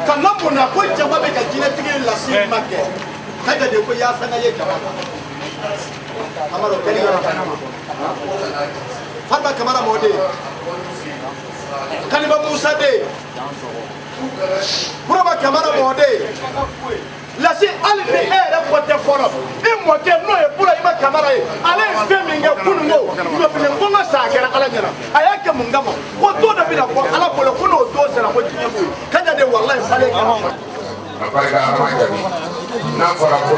Quand on a pas de jama avec un dîner la suite marquée. Quand il y a des fois, il y a ça n'a pas. Amaro Fatma Kamara Modé. Kaniba Moussa Dé. Brava Kamara Modé. La si Ali est pote foro. Et moi qui non et pour la Kamara. Allez filming pour nous. Nous venons comment ça à la gana. Aya que mon gamin. Autour de la fois à la pour le coup autour c'est la moitié. Quand il y a des wallahi fallait. Après n'a fara ko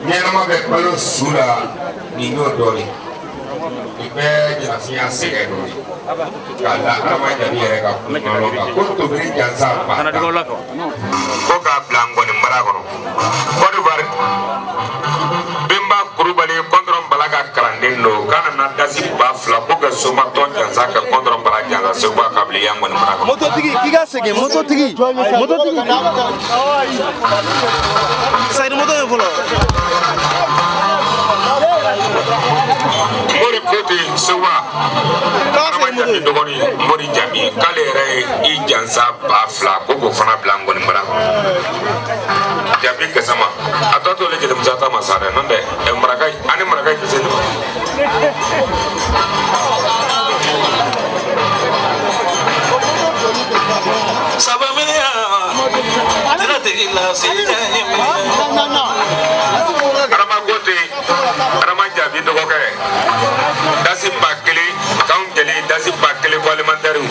ɲɛnama bɛ balo su la nin y'o dɔ de i bɛ jalafiya sɛgɛ dɔ de k'a da adama jabi yɛrɛ ka kumakan kan ko tobili jansa ba ta ko k'a bila ngɔni mara kɔnɔ Côte d'Ivoire Bemba Kulubali kɔntɔrɔn Bala ka kalanden don k'a nana dasi 2000 ko ka somatɔ jansa ka kɔntɔrɔn Bala jansa segu a ka bila yan ngɔni mara kɔnɔ. Mototigi k'i ka segin mototigi. Sayidi moto ye fɔlɔ. Mori Kote Sewa Adama Jabi dɔgɔnin Mori Jabi k'ale yɛrɛ ye I jansa 2000 ko k'o fana bila ngɔni mara kɔnɔ. Jabi Gassama a tɔ to le jeli musata ma sa dɛ n'o tɛ maraka ani maraka tɛ se ɲɔgɔn. Sabamania, Adama Kote Adama Jabi dɔgɔkɛ dasi 1000 k'anw jeli dasi 1000 ko alimentaire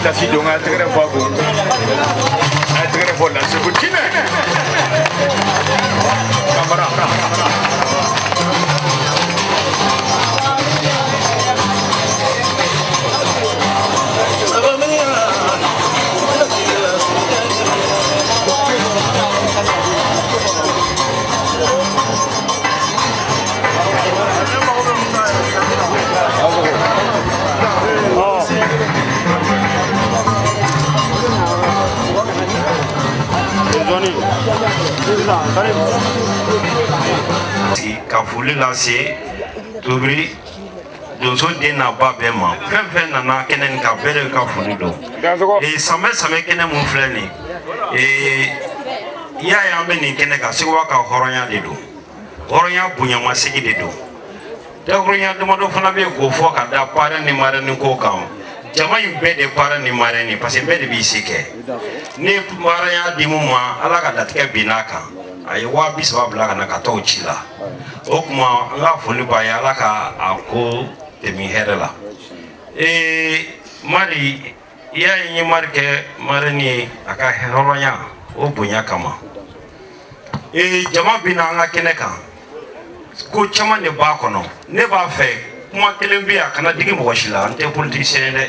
la si dong a tigre babu a tigre bola se butine kamera ka foli lase tobiri donso den na ba bɛɛ ma fɛn fɛn nana kɛnɛ nin kan bɛɛ de ka foli don samɛ kɛnɛ mun filɛ nin i y'a ye an bɛ nin kɛnɛ kan Seguba ka hɔrɔnya de don hɔrɔnya bonyamasegi de don dakurunya damadɔ fana bɛ yen k'o fɔ ka da parrain ni marraine ko kan jama in bɛɛ de parrain ni marraine parce que bɛɛ de b'i se kɛ ni parrain y'a di mun ma Ala ka latigɛ bin n'a kan a ye 30 bila ka na ka t'o ci la o kuma an ka foli b'a ye Ala ka a ko tɛmɛ hɛrɛ la Mari i y'a ye n ye Mari kɛ marraine ye a ka hɔrɔnya o bonya kama jama bɛ na an ka kɛnɛ kan ko caman de b'a kɔnɔ ne b'a fɛ kuma kelen bɛ yan kana digi mɔgɔ si la an tɛ politicien dɛ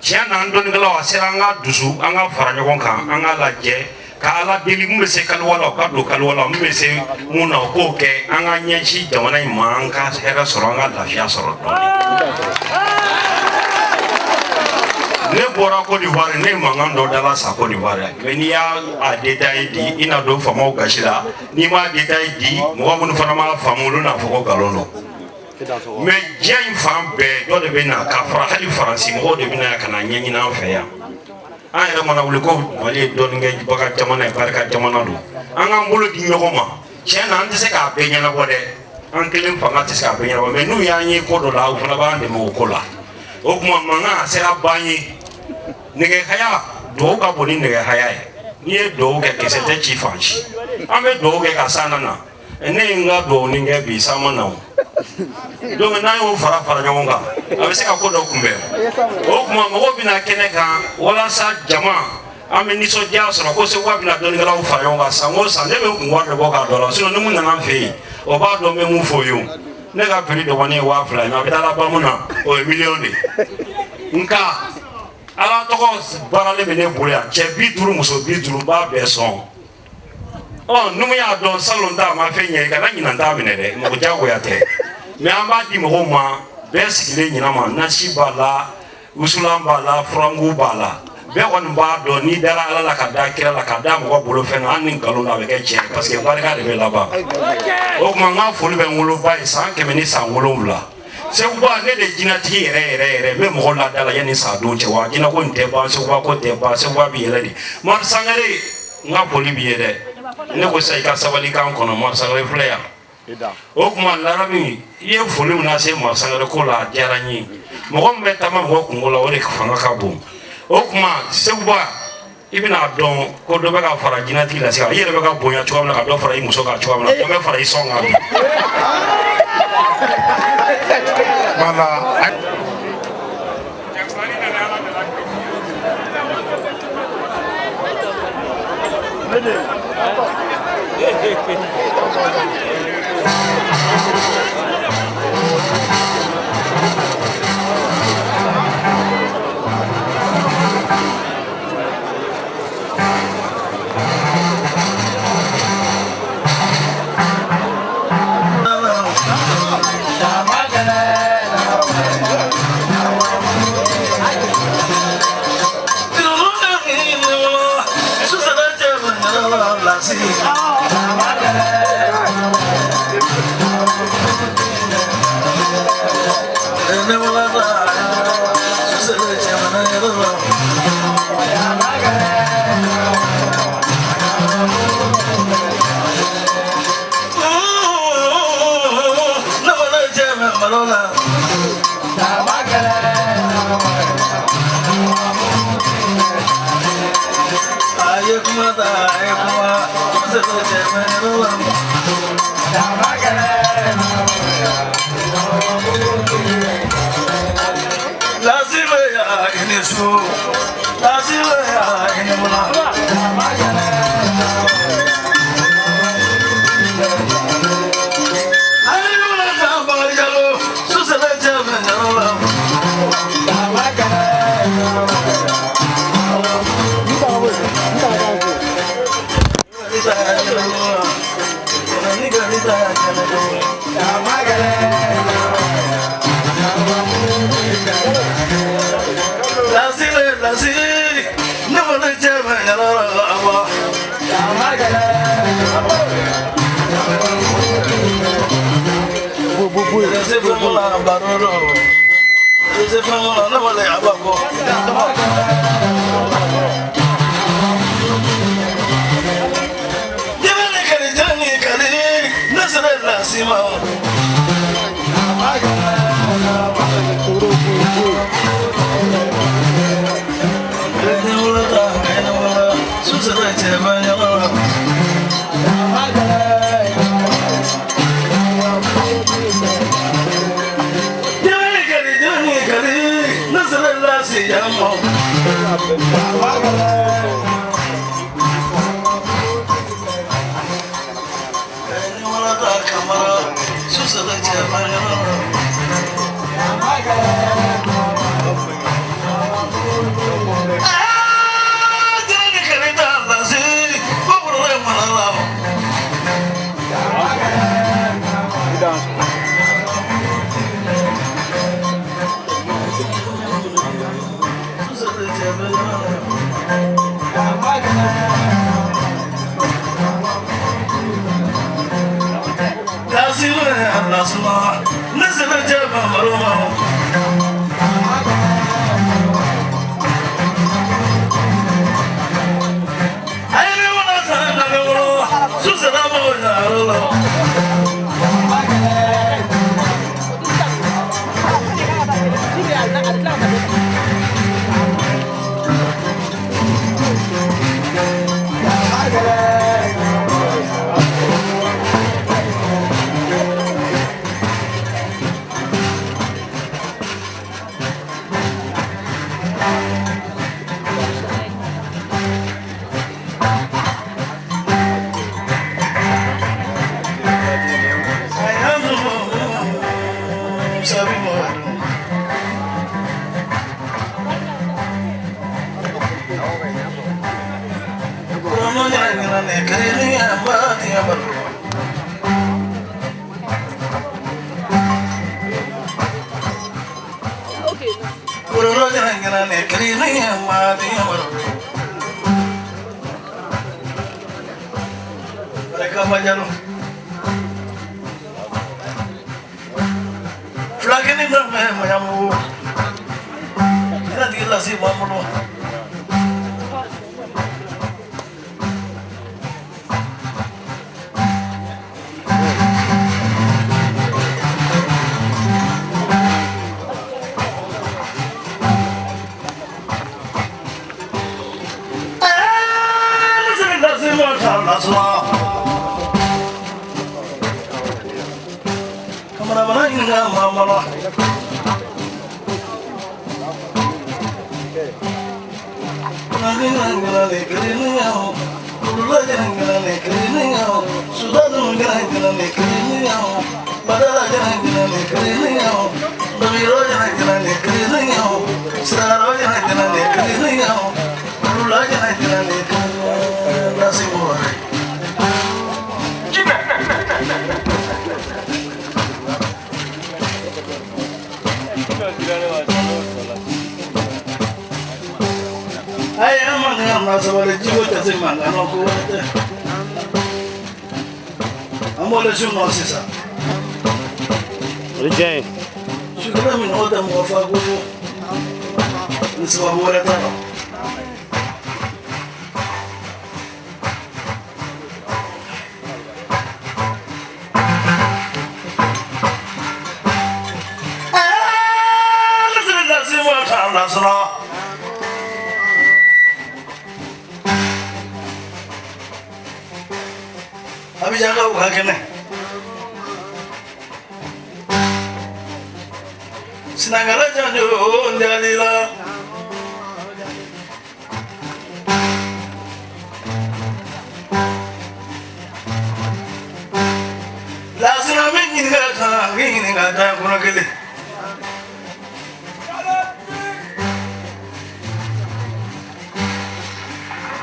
tiɲɛ na an dɔnnikɛlaw a sera an ka dusu an ka fara ɲɔgɔn kan an ka lajɛ ka Ala deli mun bɛ se kaliwa la o ka don kaliwa la mun bɛ se mun na o k'o kɛ an ka ɲɛsin jamana in ma an ka hɛrɛ sɔrɔ an ka lafiya sɔrɔ dɔɔnin ne bɔra Côte d'Ivoire ne mankan dɔ dala sa Côte d'Ivoire mais n'i y'a détail di i na don faamaw gasi la n'i m'a détail di mɔgɔ minnu fana m'a faamu olu n'a fɔ ko nkalon don mais diɲɛ in fan bɛɛ dɔ de bɛ na ka fara hali Faransi mɔgɔw de bɛ na ka na ɲɛɲini an fɛ yan an yɛrɛ mana wuli ko Mali ye dɔɔnin kɛ baga jamana ye barika jamana don an k'an bolo di ɲɔgɔn ma tiɲɛ na an tɛ se k'a bɛɛ ɲɛnabɔ dɛ an kelen fanga tɛ se k'a bɛɛ ɲɛnabɔ mais n'u y'an ye ko dɔ la u fana b'an dɛmɛ o ko la o tuma mankan a sera ban ye nɛgɛ haya duwawu ka bon ni nɛgɛ haya ye n'i ye duwawu kɛ kisɛ tɛ ci fan si an bɛ duwawu kɛ ka san na ne ye n ka duwawu nin kɛ bi san ma na o donc n'an y'o fara ɲɔgɔn kan a bɛ se ka ko dɔ kunbɛn o tuma mɔgɔw bɛna kɛnɛ kan walasa jama an bɛ nisɔndiya sɔrɔ ko Seguba bɛna dɔnnikɛlaw fara ɲɔgɔn kan san o san ne bɛ kun wari de bɔ k'a dɔ la sinon ni mun nana an fɛ yen o b'a dɔn n bɛ mun fɔ o ye o ne ka prix dɔgɔnin ye 2000 ye mais a bɛ taa laban mun na o ye miliyɔn de nka Ala tɔgɔ baaralen bɛ ne bolo yan cɛ 50 muso 50 n b'a bɛɛ sɔn numu y'a dɔn salon ta ma fɛn ɲɛ kana ɲinan t'a minɛ dɛ mɔgɔ jagoya tɛ mais an b'a di mɔgɔw ma bɛɛ sigilen ɲinan ma nasi b'a la wusulan b'a la furangu b'a la bɛɛ kɔni b'a dɔn n'i dara Ala la ka da kira la ka da mɔgɔ bolo fɛn na an ni nkalon na a bɛ kɛ tiɲɛ parce que barika de bɛ laban o tuma n ka foli bɛ n woloba ye san 100 ni san 7 Seguba ne de jinɛtigi yɛrɛ n bɛ mɔgɔw ladala yanni san don cɛ wa jinɛ ko nin tɛ ban Seguba ko tɛ ban Seguba bɛ yɛlɛ de Mari Sangare n ka foli b'i ye dɛ ne ko sisan i ka sabali k'an kɔnɔ Mari Sangare filɛ yan o tuma Larabi i ye foli min lase Mari Sangare ko la a diyara n ye mɔgɔ min bɛ taama mɔgɔ kungo la o de fanga ka bon o tuma Seguba i bɛna dɔn ko dɔ bɛ ka fara jinɛtigi la sisan i yɛrɛ bɛ ka bonya cogoya min na ka dɔ fara i muso kan cogoya min na dɔ bɛ fara i sɔn kan bi voilà Lazima ya inesu nggak ada guna kele.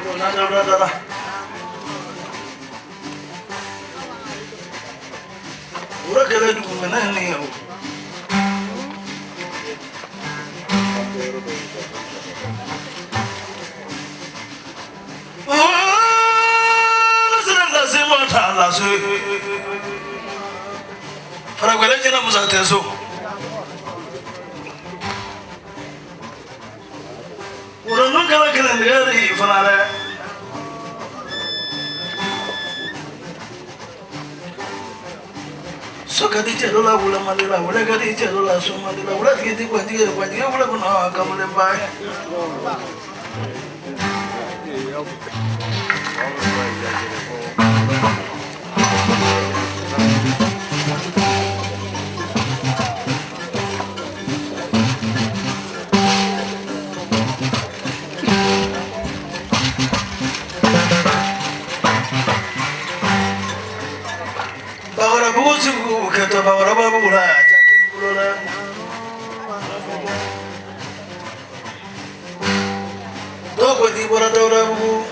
Udah. Udah kele dulu mana nih? Para kwela jina muzateso urano kala kala ndari fanale sokati chelo la bula malila wala kati chelo la somalila wala kiti kwa dige wala kuna kamule mbai Bagara buzu kata bagara babula jakin bulola dogo di bora dora bu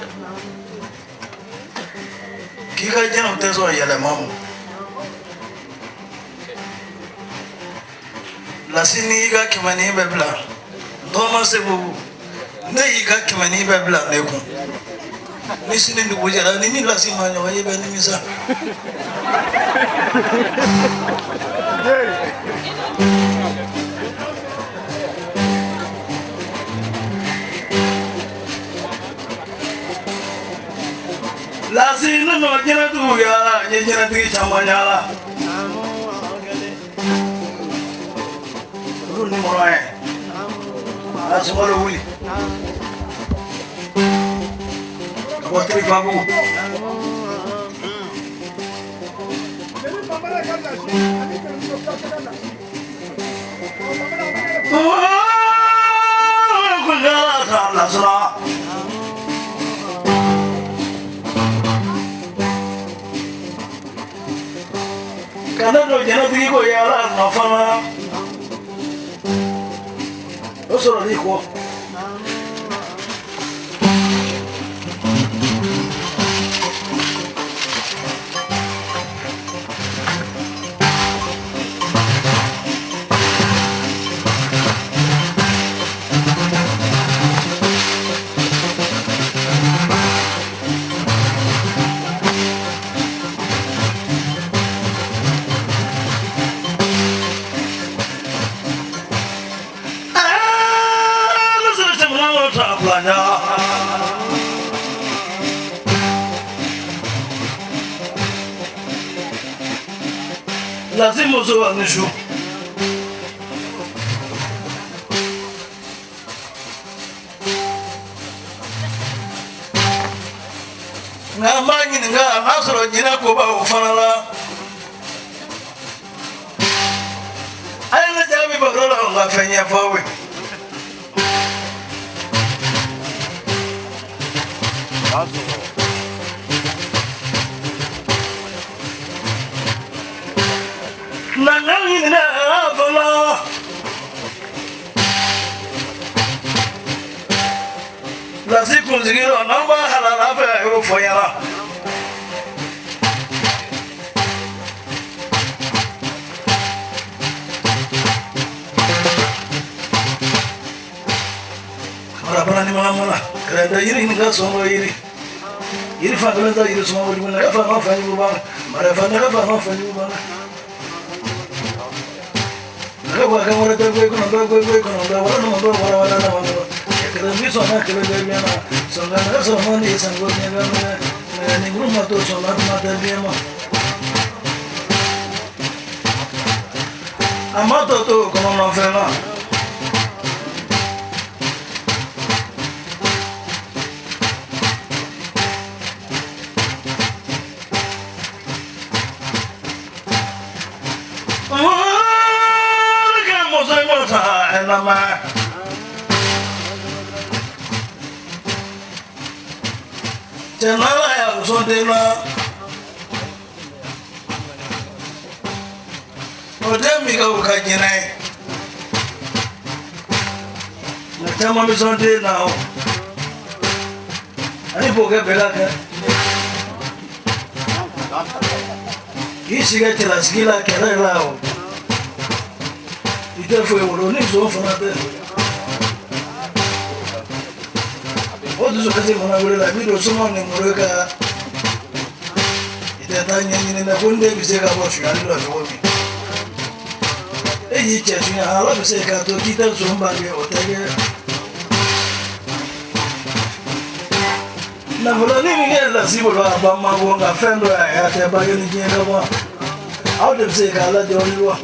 kika jeno teso yale mamu lasini iga kimani bebla doma sebu ne iga kimani bebla neku nisini ndukujala nini lasima nyo yebe nimisa lasina no jena tu ya jena ti chamanyala runi morae asmalo wuli Potri babu Karena do jana tigi ko yala no fama osoro diko lazima uzoanisho ngamanyi nga amasoro jina ko ba ufanala ayana jabi bagrola nga fenya fawe Nangangi na vola la sikunzigiro namba halala fa yo foyala Rabana ni mama kada yiri ni ga somo yiri fa kada yiri somo ni na fa ma fa ni ba mara fa na fa ma fa ni ba Agora agora tô com agora não quero me sonar que eu minha sonar só mande sangue minha nenhum matou sonar mata bem a moto tô como não fez lá Nama Janala ya usodela Odemi ga ukajinai. Na chama misonde now. Ani boga belaka. Isi ga tela skila kera lao. Ite foi uroni zo fanate. Odu zo kaze mona wele la video somo ne mureka. Ite tanya ni na kunde biseka bo shali lo zomi. Eyi chetunya ala biseka to kita zomba ge otege. Na vola ni nge la sibo la ba ma wonga fendo ya te ba ni nge ba. Au de biseka ala de onwa.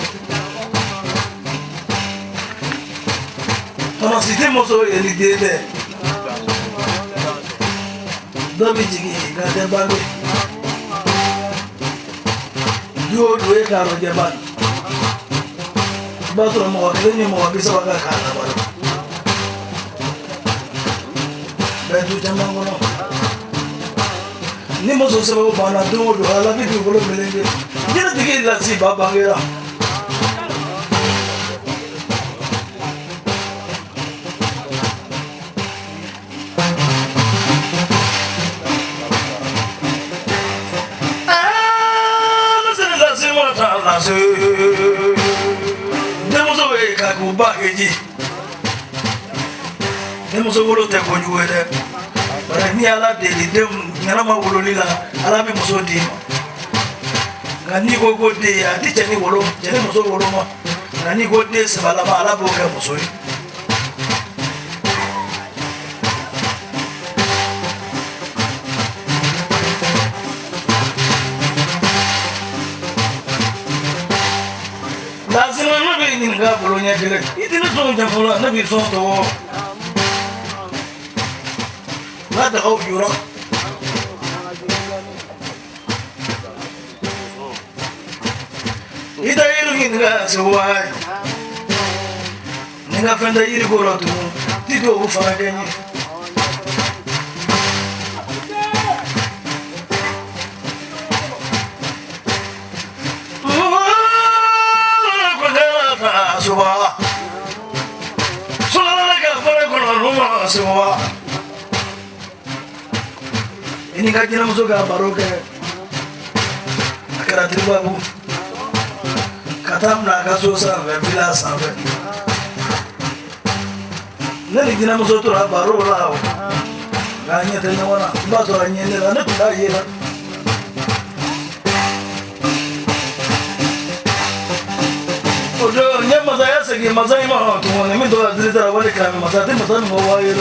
Tona site mozo eli dede. Dobi jigi ga de bango. Dio dwe ka ro je ban. Ba to mo ke ni mo bisa ba ka na ba. Ba tu jama ngono. Ni mozo se ba ba na do do ala bi ko lo melenge. Jira digi la si ba bangera. Demuso we kakuba keji. Demuso wolo te ko juwede. Bare ni ala de dem nyala ma wolo lila ala bi muso di. Ngani ko ko de ya di jeni wolo, jeni muso wolo ma. Ngani ko de se bala ma ala bo ka muso yi. Lazima nabi ni nga bolonya kere. Idina so jambola nabi so to. Nada au yura. Ida iru nga sewai. Ninga fenda iri gorotu. Tido ufara kenyi. Suba, solo que fuera con la rumba suba. Ini kaji na musuh baru ke akhirat ribu katam na kasusa vila sampai. Nani jina musuh tu baru lah. Ganya tanya mana, bahasa orangnya ni lah, nak tidak ye lah. Ojo nyama saya segi masai mah tu mana mi doa diri tera wale kami masai tu masai mau air.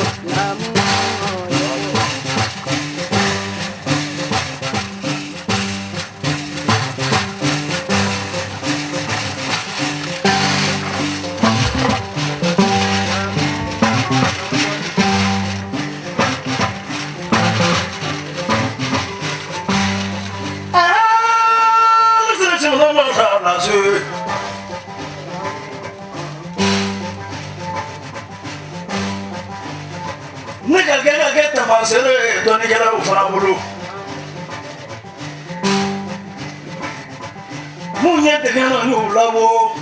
Sudah cuma nama nasi. Nigga tamasere doni kala ufana bulu. Munya tegana ni ulabo.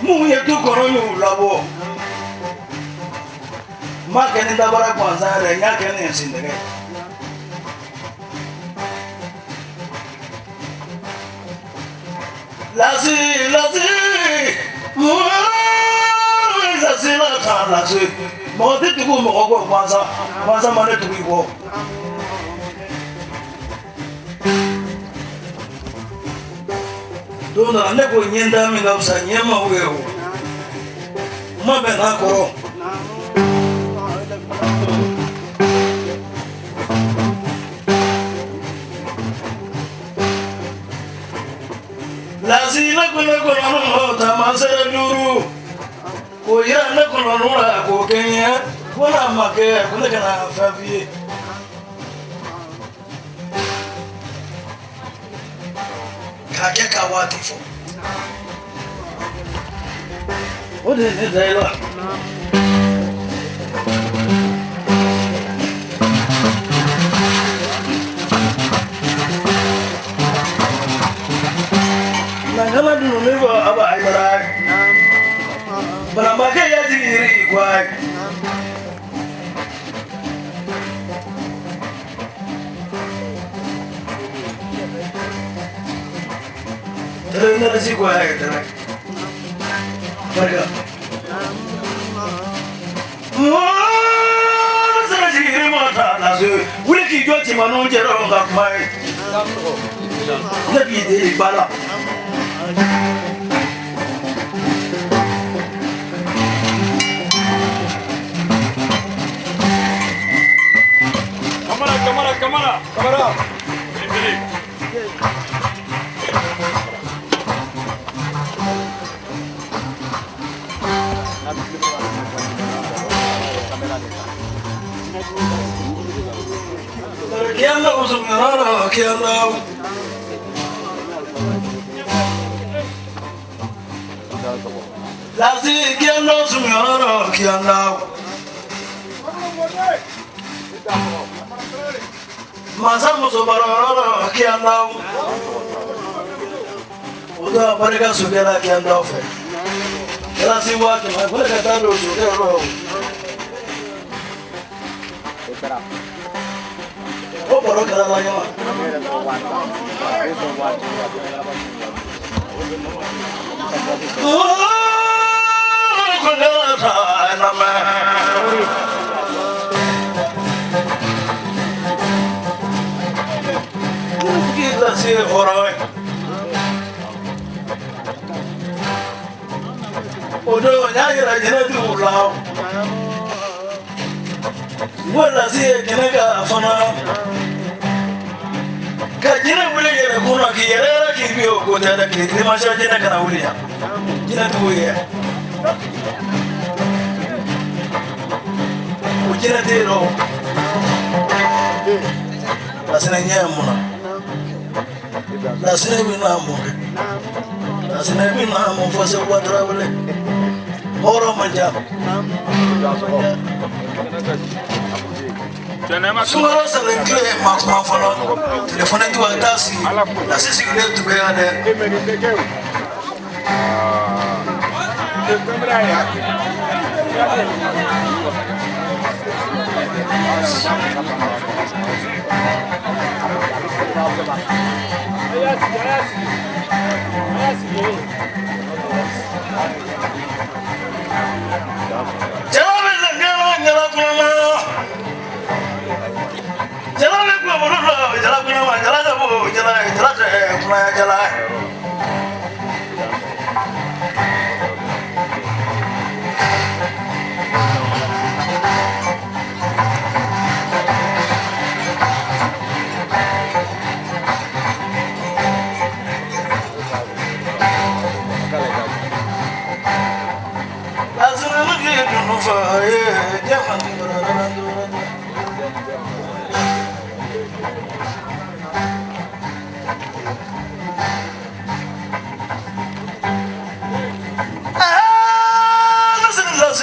Munya tu kono ni ulabo. Makeni dabara kwanza re nyakeni sindege. Lazi Sila kala se, mau tu tu mau kau masa mana tu kau. Tu nak ane kau nyenda mingau sa nyema hueu, ma bena koro. Lazina kau anu tamasera dulu. Ko ira na kono nura ko kenya kona make kuna kana fafi kake kawati fo ode ne dailo Terus sih gua ya terus. Mereka. Wah, sana sih ini mata nasi. Udah kijau cuma nonjer orang tak main. Tapi di bala. Kamera. Ini. Kianda usung nara kianda. Lasi kianda usung nara kianda. Masa musuh barara kianda. Udah mereka sudah kianda fe. Lasi waktu mereka tahu sudah roh. Oh, baru kerana lagi mah. Oh, kenapa nama? Kita sih orang. Udah nyari rajin itu ulang. Wala sih kena kafana. Kajina boleh jadi kuna kira lagi bio kota ada kiri macam jina kena boleh ya. Jina tu ya. Ujina tero. Asalnya muna. Asalnya bina muna. Asalnya bina muna fasa kuadra boleh. Orang macam. Semua saling klaim makma fana. Telefon itu atas. Nasi signet tu berada. Jangan nyala kuma. Jalan aku berdoa, jalan kuma, jalan aku, jalan. Asal lagi dulu fahye, jangan berada.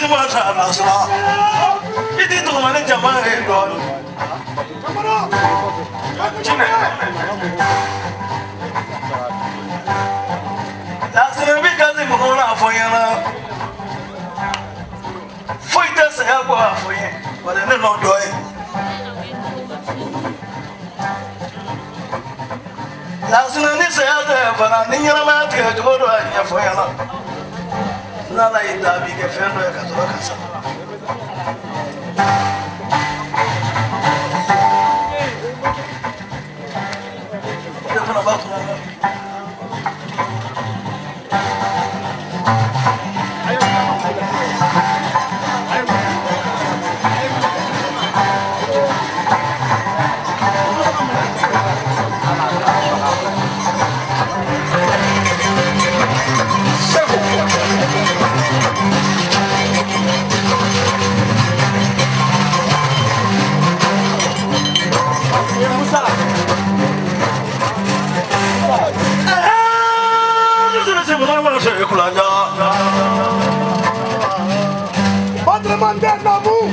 Masa nasra, itu tu mana zaman itu. Cina. Langsung lebih kasih mengolah apa yang nak. Fighter saya buat apa yang, pada ni nak doa. Langsung ni saya ada, pada ni yang mana dia jual doa ni apa yang nak. Nada ainda me defendo é casal caça. Eu vou na volta não. Padre mandar namu.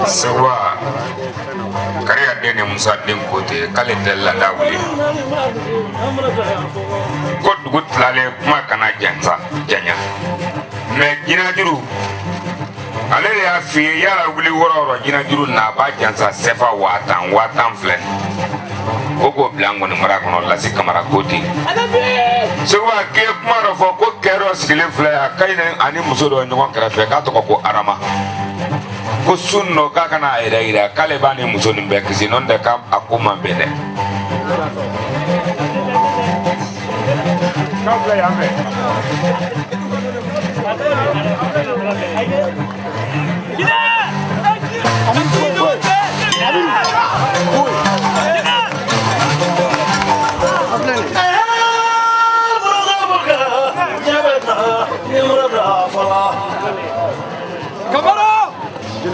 sewa kariya dene musa den kote kale della dawli ko dugut lale kuma kana jansa janya me jina juru ale ya fi yala wuli woro jina juru na ba jansa sefa watan flen ogo blango ni mara kono la sikamara koti sewa ke kuma ro fo ko kero skile fle akaine ani muso do nyoko krafe ka to ko arama ko sunno ka kana ira kale bani muso ni be kisi non de kam akuma bene kabla yame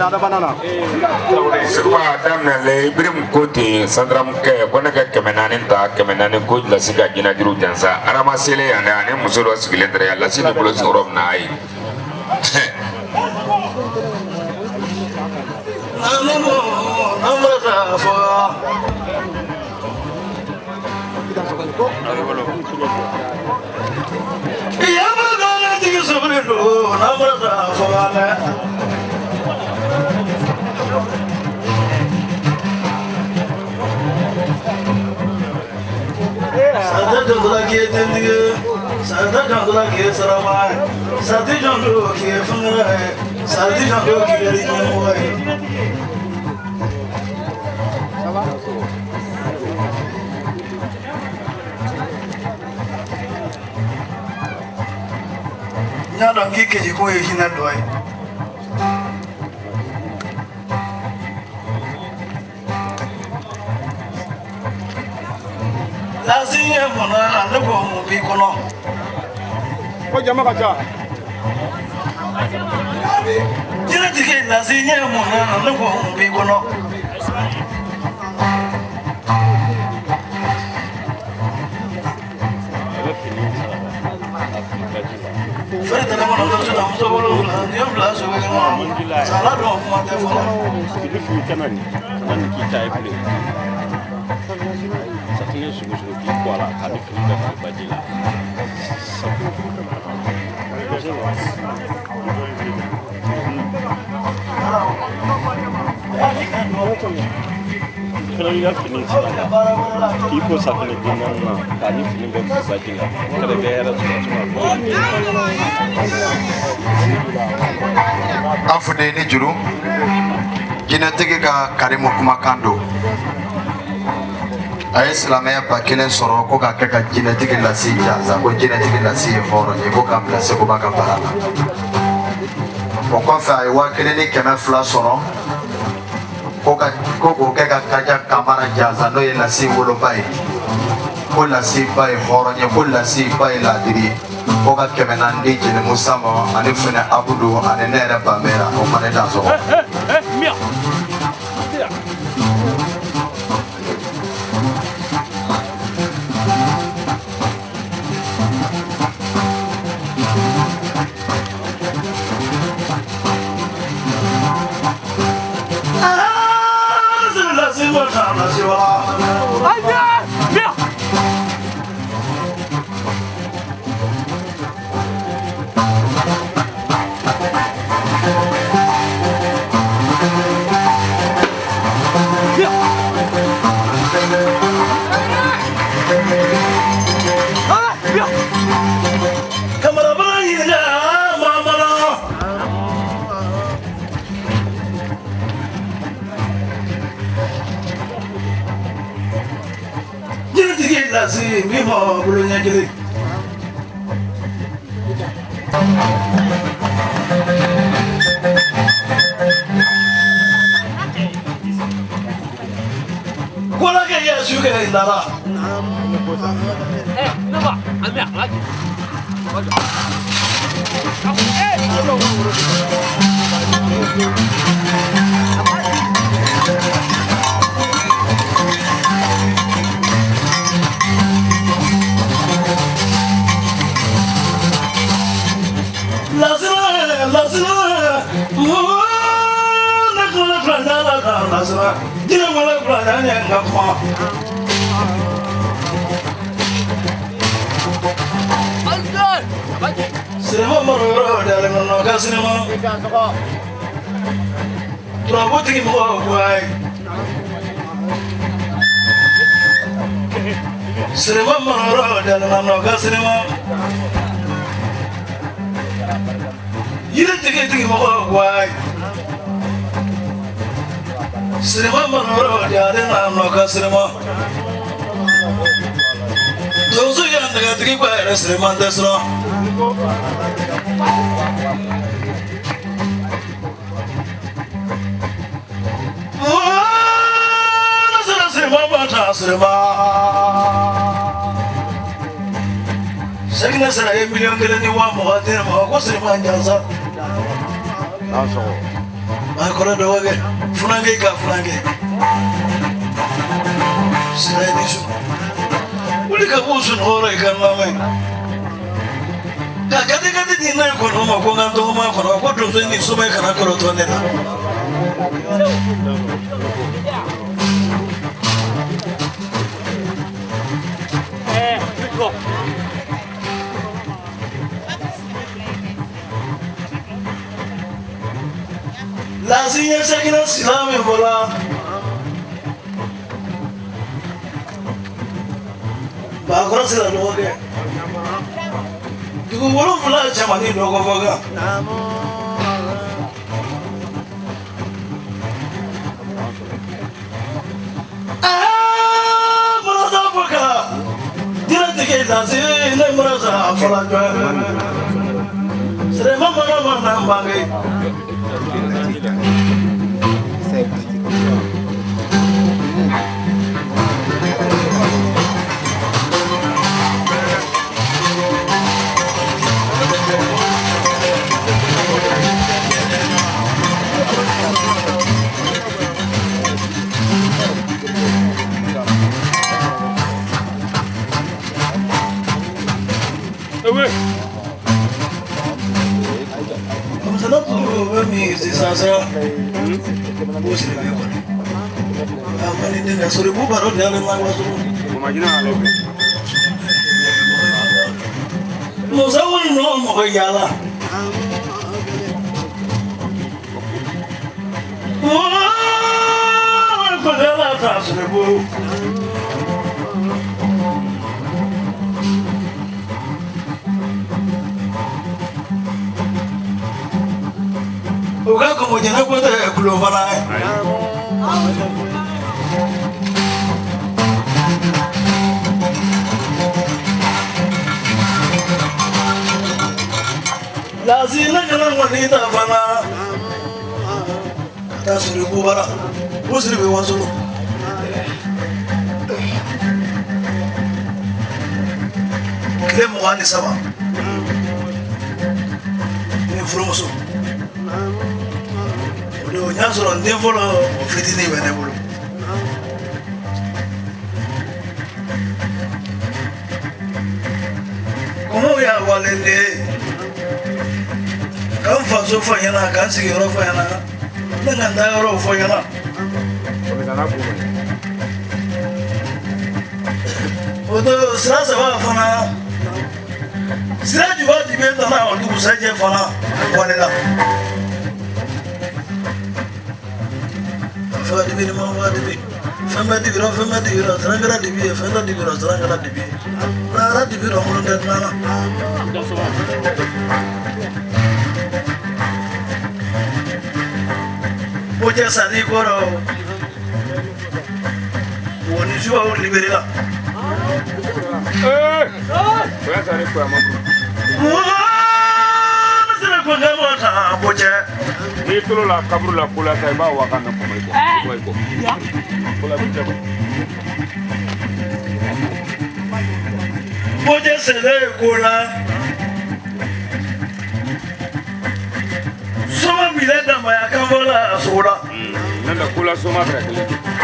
Ada banana. Sebuah adam nale birim koti sandram ke boneka kemenanin ko la siga jina juru jansa arama sele anda ane musulo sigilendre ya la sini bulos orom nai Nyadon kike ko hina doy laziye mona alego mu bi kono Ko jama kacha. jina tike laziye mona alego mu bi kono Fere tele mona do so dam so bolo yo bla so we no sala do mo te fo Ile fi kanani kita epule sakine sugu ki kwala kali fi da badila Kalau ia fini tipo sakine dinana kali fi da badila kada bera afude ni juru jinatigi ka karimu kuma kando ay islamaya ba kelen soro ko ka ka jinatigi lasi jaza ko jinatigi lasi horo ni ko ka place ko ba ka barana o ko fa ay wa kelen ni kema fla soro ko ka kaja kamara jaza no ye lasi wolo bai ko lasi bai horo ni ko lasi bai ladiri ko ka kemenan di jene musamo ani fene abudu ani nere bamera o mane dazo mia si mi mo bulu nyakili kola ke ya su ke ndara napa ambil lagi Dina mala brada ne ngakma. Sinema maro dale no ka sinema. Trabuti mo kwai. Sinema maro dale no ka sinema. Yile tigi mo kwai. Sinema maro dale no ka sinema. Dozo yanda tigi kwai sinema desro. Segna sara e million kele ni wa mo ater mo ko sere ma nyanza aso ma ko do wage funange ka funange sere ni su uli ka busu no re kan ma mai ka kade ni na ko no ma ko ngando ma ko do ni su mai kana ko to ne da La sinya sakina silame bola ba ko sila do ge dugu wolo fula chamani do ko foga muraza foga dira te ke la sine muraza fola jo sere mama na mbange Sasa bos ni apa ni? Apa ni dengan suri bu baru dia lemah masuk. Majina ale. Musawul no mo yala. Wah, kodela tas suri bu. Uga como llena cuenta de global. La zina que no bonita fana. Ta suru bubara. Usri be wasulu. Kile muani sama. Ni frumoso. Lo nyasoro ndevolo fitini bene bulu komo ya walende kan faso fanyana kan sigiro fanyana dengan dayoro fanyana odo sasa wa fana sira juba dibeta na odu saje fana walela fadi bi ma fadi bi fama di biro trangara di bi fama di biro trangara di bi ra di biro mo ndet nana boje sani koro woni juwa o liberela ya sani ko amaku sira ko ngamo ta boje ni tulo la kabru la kula sai ba wa kana ko mai ko kula bi jaba boje sele kula soma milenda maya kambola sura nanda kula soma krakele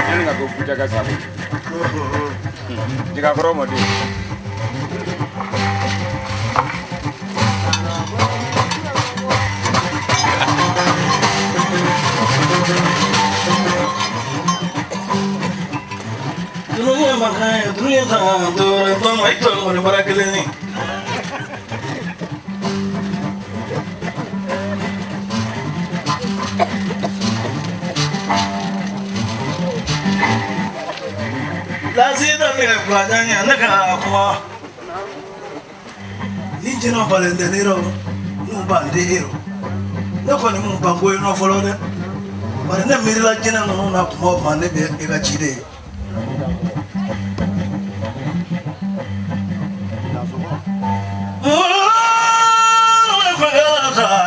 yani ngako kujaga sabu diga promo di Dunia makanya dunia tantur itu itu mana barakeli ni. Lazim tak ni pelajarnya nak apa? Ni jenis Valentino, numpak dihiro. Nak kau ni numpak gue no follow deh. Mana miri lagi na nak mau mana biar eka ciri.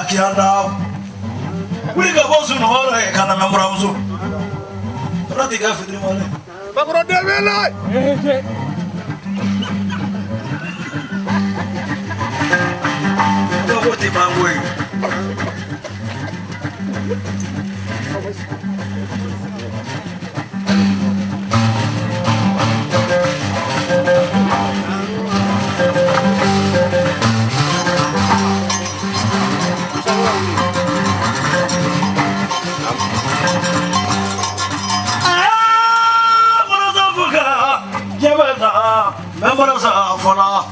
Kianda, boleh kau bawa sunnah orang kerana member musuh. Nanti kau fitri mana? Bagro Develai. Kau buat timbang gue. Merasa fana,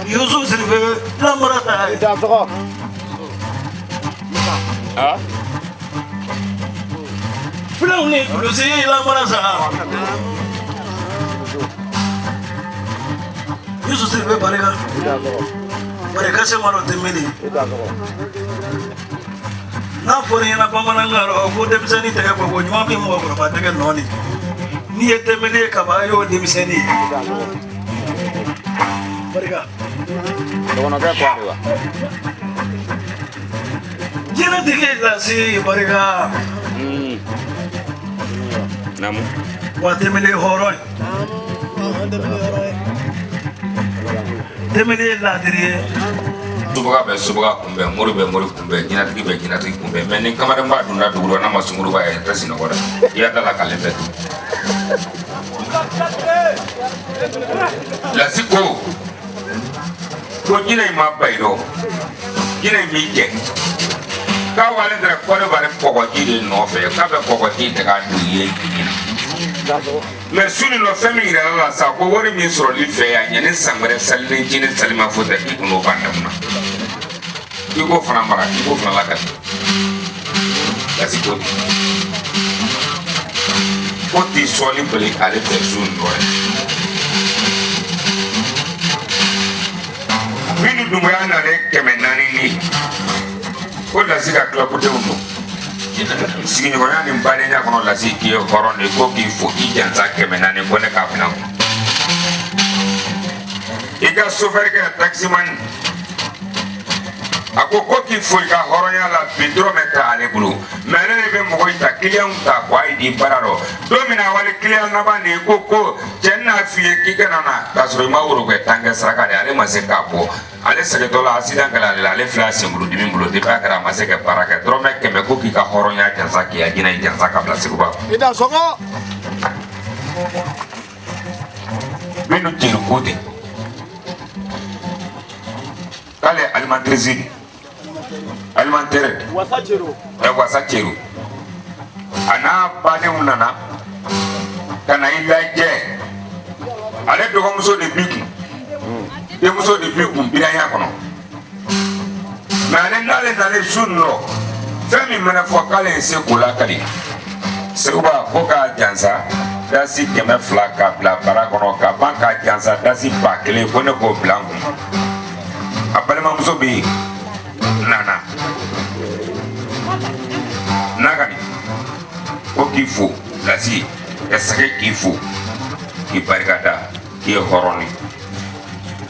Yusuf sirve, lamrata. Dah sokong. Film ni lusi lamrata. Yusuf sirve barega. Barega semaro temeli. Na fori na pamanangaro, ko demisani tega ko nyuami mo ko batega noni. Ni temeli kabayo demisani. Barega. Dono ke kuariwa. Jena tigela si barega. Namu. Watemele horoy. Temele ladiri. Subuga be subuga kumbe muru be muru kumbe jinatigi be jinatigi kumbe mais ni kamara mba dunda duguro na masunguru ba ya tasino wala ya dala kalebe la siko ko jina ma bayro jina mi je ka wale dara ko do bare pogo jide no fe ka be pogo jide ka duye mais suni no fami ira la sa ko wori mi soro li fe ya nyane sangare salle jine salima fota ikuno bandamna iko fana mara iko fana la kat kasi ko ti soli bele ale fe sun no minu dumaya na le kemenani ni ko la sika club de uno sigi ni bana ni mbane nya kono la siki horon ni ko ki fo ki janza kemenani ko ne ka fina ika sofer ka taxi man ako ko ki fo ka horonya la bidro meta ale bulu mele ne be mo ita client ta ko ai di pararo domina wale client na bani ko jenna fiye ki kana na kasro ma wuro ko tanga saka ale ma se kapo ale sege dola accident kala ale fla sembulu dimi bulu de ba kara ma se ke paraka drome ke me ko ki ka horonya janza ki ya gina janza ka bla se ko ba Ida sokong. minu tiru kote kale alimentaire wasa cheru ana bane unana kana ilaje ale dogo muso de biku de muso de biku biraya kono mane nale sunno fami mana fo kale se kula kali sekuba ko ka jansa dasi keme flaka bla bara kono ka banka jansa dasi bakle ko ne ko blanco abalema muso bi nana nagani ko kifu lasi esake kifu ki barikada ki horoni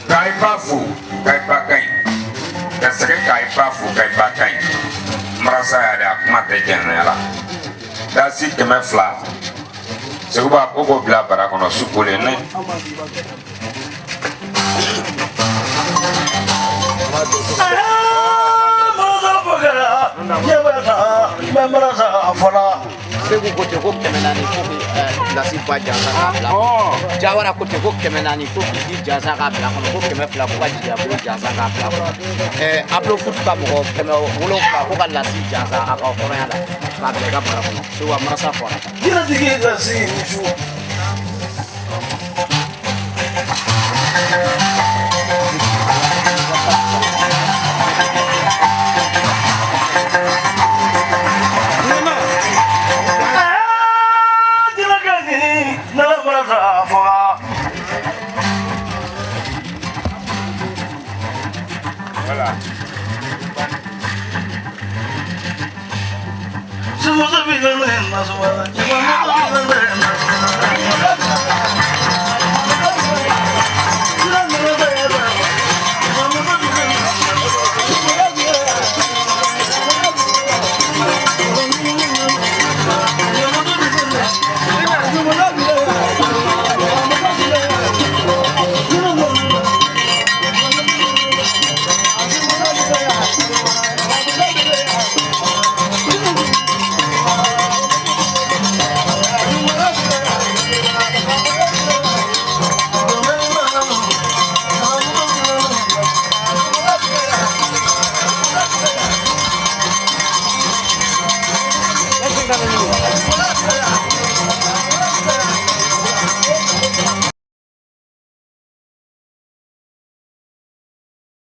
kai pafu kai pakai esake kai pafu kai pakai marasa ada mate jenela dasi keme fla sekuba ko bla bara kono sukule ne Merasa fana. Segu kote ko kemenani ko lasi ba jansa ka bla. Jawara kote ko kemenani ko di jansa ka bla ko keme fla ko ji ablo jansa ka bla. Ablo foot ka mo keme wolo ka ko lasi jansa ka ko ya la. Ka bla ka bara ko. So wa merasa fana. Jira digi lasi Nagani, Nalabrafa. Voilà. Se você fica lendo na sua Gracias.